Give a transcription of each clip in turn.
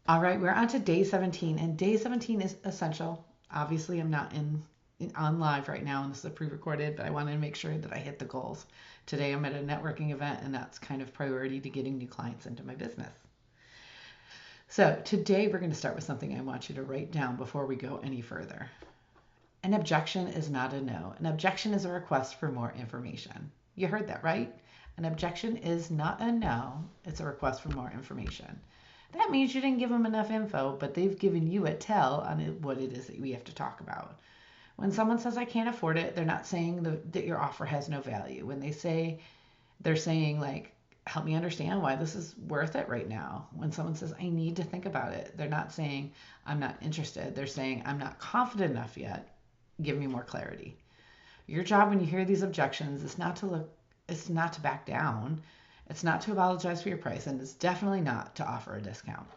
All right, we're on to day 17, and day 17 is essential. Obviously, I'm not on live right now, and this is a pre-recorded, but I wanted to make sure that I hit the goals. Today, I'm at a networking event, and that's kind of priority to getting new clients into my business. So today, we're going to start with something I want you to write down before we go any further. An objection is not a no. An objection is a request for more information. You heard that, right? An objection is not a no, it's a request for more information. That means you didn't give them enough info, but they've given you a tell on what it is that we have to talk about. When someone says, I can't afford it, they're not saying that your offer has no value. When they say, they're saying, like, help me understand why this is worth it right now. When someone says, I need to think about it, they're not saying, I'm not interested. They're saying, I'm not confident enough yet. Give me more clarity. Your job when you hear these objections is it's not to back down. It's not to apologize for your price, and it's definitely not to offer a discount.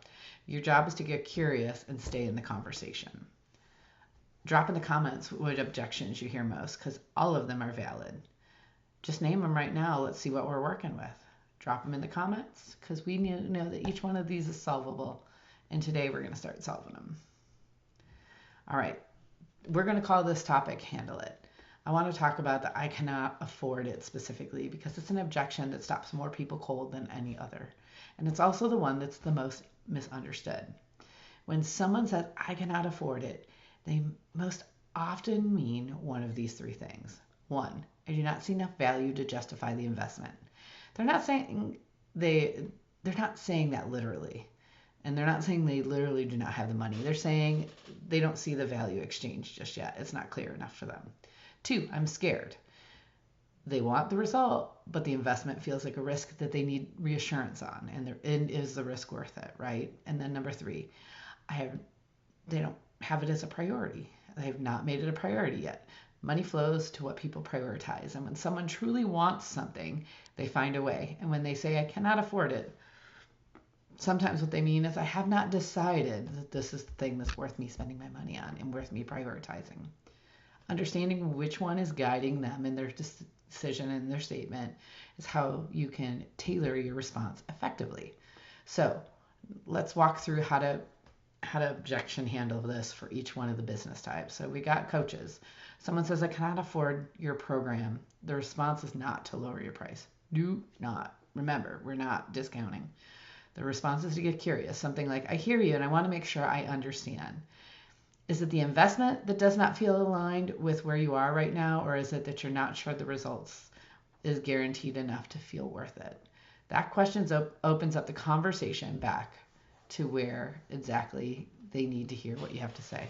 Your job is to get curious and stay in the conversation. Drop in the comments what objections you hear most, because all of them are valid. Just name them right now. Let's see what we're working with. Drop them in the comments, because we need to know that each one of these is solvable. And today we're going to start solving them. All right. We're going to call this topic Handle It. I want to talk about the I cannot afford it specifically because it's an objection that stops more people cold than any other. And it's also the one that's the most misunderstood. When someone says, I cannot afford it, they most often mean one of these three things. One, I do not see enough value to justify the investment. They're not saying they're not saying that literally. And they're not saying they literally do not have the money. They're saying they don't see the value exchange just yet. It's not clear enough for them. Two, I'm scared. They want the result, but the investment feels like a risk that they need reassurance on. And is the risk worth it, right? And then number three, they don't have it as a priority. They have not made it a priority yet. Money flows to what people prioritize. And when someone truly wants something, they find a way. And when they say, I cannot afford it, sometimes what they mean is I have not decided that this is the thing that's worth me spending my money on and worth me prioritizing. Understanding which one is guiding them in their decision and their statement is how you can tailor your response effectively. So let's walk through how to objection handle this for each one of the business types. So we got coaches. Someone says, I cannot afford your program. The response is not to lower your price. Do not. Remember, we're not discounting. The response is to get curious. Something like, I hear you and I want to make sure I understand. Is it the investment that does not feel aligned with where you are right now, or is it that you're not sure the results is guaranteed enough to feel worth it? That question opens up the conversation back to where exactly they need to hear what you have to say.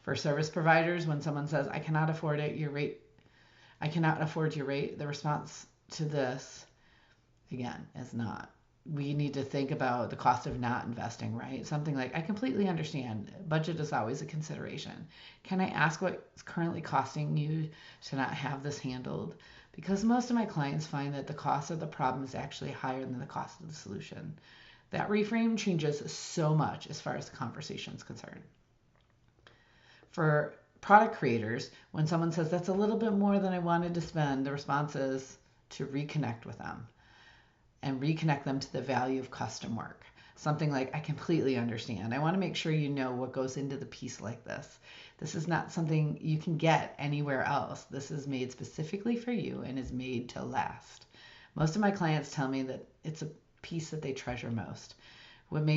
For service providers, when someone says, I cannot afford it, I cannot afford your rate, the response to this, again, is not. We need to think about the cost of not investing, right? Something like, I completely understand. Budget is always a consideration. Can I ask what's currently costing you to not have this handled? Because most of my clients find that the cost of the problem is actually higher than the cost of the solution. That reframe changes so much as far as the conversation is concerned. For product creators, when someone says, that's a little bit more than I wanted to spend, the response is to reconnect with them. And reconnect them to the value of custom work. Something like, I completely understand. I want to make sure you know what goes into the piece like this. This is not something you can get anywhere else. This is made specifically for you and is made to last. Most of my clients tell me that it's a piece that they treasure most. What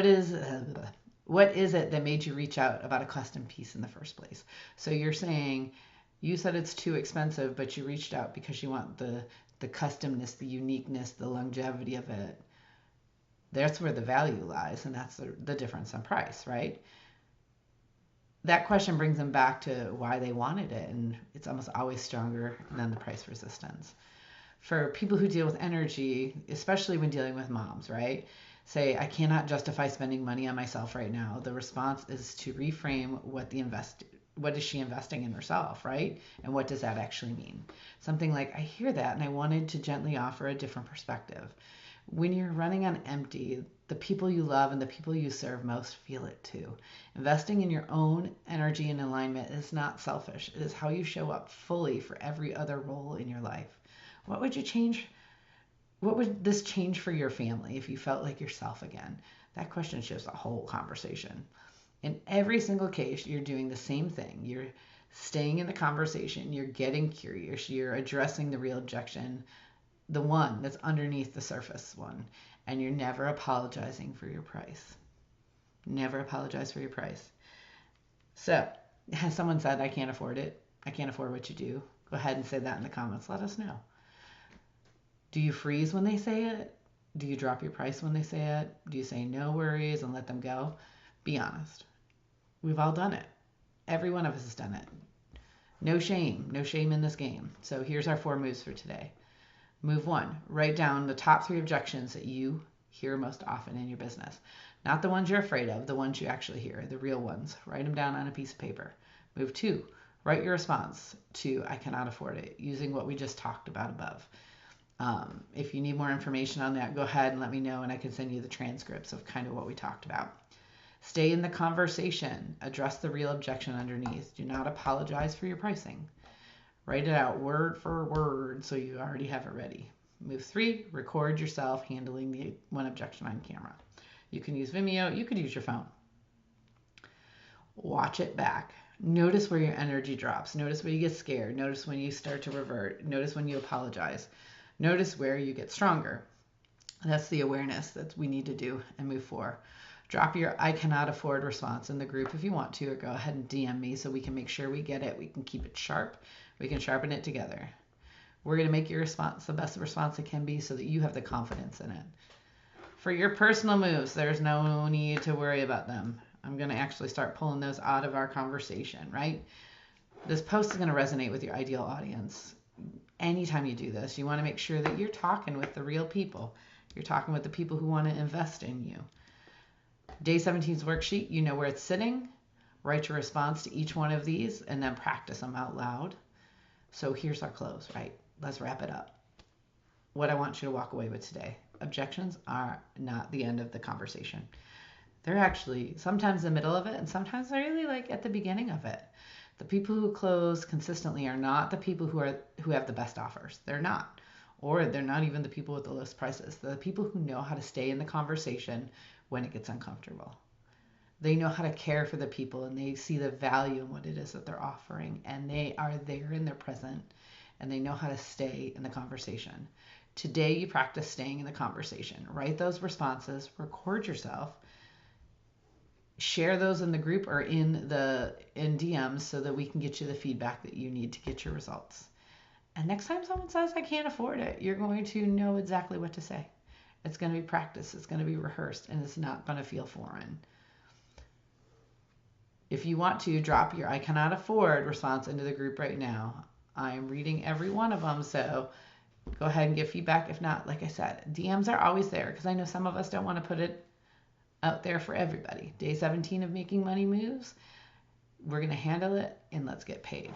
is it that made you reach out about a custom piece in the first place? So you're saying, you said it's too expensive, but you reached out because you want the customness, the uniqueness, the longevity of it. That's where the value lies, and that's the difference in price, right? That question brings them back to why they wanted it, and it's almost always stronger than the price resistance. For people who deal with energy, especially when dealing with moms, right? Say, I cannot justify spending money on myself right now. The response is to reframe what is she investing in herself, right? And what does that actually mean? Something like, I hear that and I wanted to gently offer a different perspective. When you're running on empty, the people you love and the people you serve most feel it too. Investing in your own energy and alignment is not selfish. It is how you show up fully for every other role in your life. What would this change for your family if you felt like yourself again? That question shifts the whole conversation. In every single case, you're doing the same thing. You're staying in the conversation. You're getting curious. You're addressing the real objection, the one that's underneath the surface one. And you're never apologizing for your price. Never apologize for your price. So, has someone said, I can't afford it? I can't afford what you do? Go ahead and say that in the comments. Let us know. Do you freeze when they say it? Do you drop your price when they say it? Do you say no worries and let them go? Be honest. We've all done it. Every one of us has done it. No shame. No shame in this game. So here's our 4 moves for today. Move 1. Write down the top 3 objections that you hear most often in your business. Not the ones you're afraid of, the ones you actually hear, the real ones. Write them down on a piece of paper. Move 2. Write your response to I cannot afford it using what we just talked about above. If you need more information on that, go ahead and let me know and I can send you the transcripts of kind of what we talked about. Stay in the conversation. Address the real objection underneath. Do not apologize for your pricing. Write it out word for word so you already have it ready. Move 3, record yourself handling the one objection on camera. You can use Vimeo. You could use your phone. Watch it back. Notice where your energy drops. Notice where you get scared. Notice when you start to revert. Notice when you apologize. Notice where you get stronger. That's the awareness that we need to do and move forward. Drop your I cannot afford response in the group if you want to, or go ahead and DM me so we can make sure we get it. We can keep it sharp. We can sharpen it together. We're going to make your response the best response it can be so that you have the confidence in it. For your personal moves, there's no need to worry about them. I'm going to actually start pulling those out of our conversation, right? This post is going to resonate with your ideal audience. Anytime you do this, you want to make sure that you're talking with the real people. You're talking with the people who want to invest in you. Day 17's worksheet, you know where it's sitting. Write your response to each one of these and then practice them out loud. So here's our close, right? Let's wrap it up. What I want you to walk away with today. Objections are not the end of the conversation. They're actually sometimes in the middle of it and sometimes they're really like at the beginning of it. The people who close consistently are not the people who have the best offers. They're not. Or they're not even the people with the lowest prices. They're the people who know how to stay in the conversation when it gets uncomfortable. They know how to care for the people and they see the value in what it is that they're offering and they are there and they're present and they know how to stay in the conversation. Today you practice staying in the conversation. Write those responses, record yourself, share those in the group or in DMs so that we can get you the feedback that you need to get your results. And next time someone says, I can't afford it, you're going to know exactly what to say. It's going to be practiced, it's going to be rehearsed, and it's not going to feel foreign. If you want to drop your I cannot afford response into the group right now, I'm reading every one of them, so go ahead and give feedback. If not, like I said, DMs are always there because I know some of us don't want to put it out there for everybody. Day 17 of Making Money Moves. We're going to handle it and let's get paid.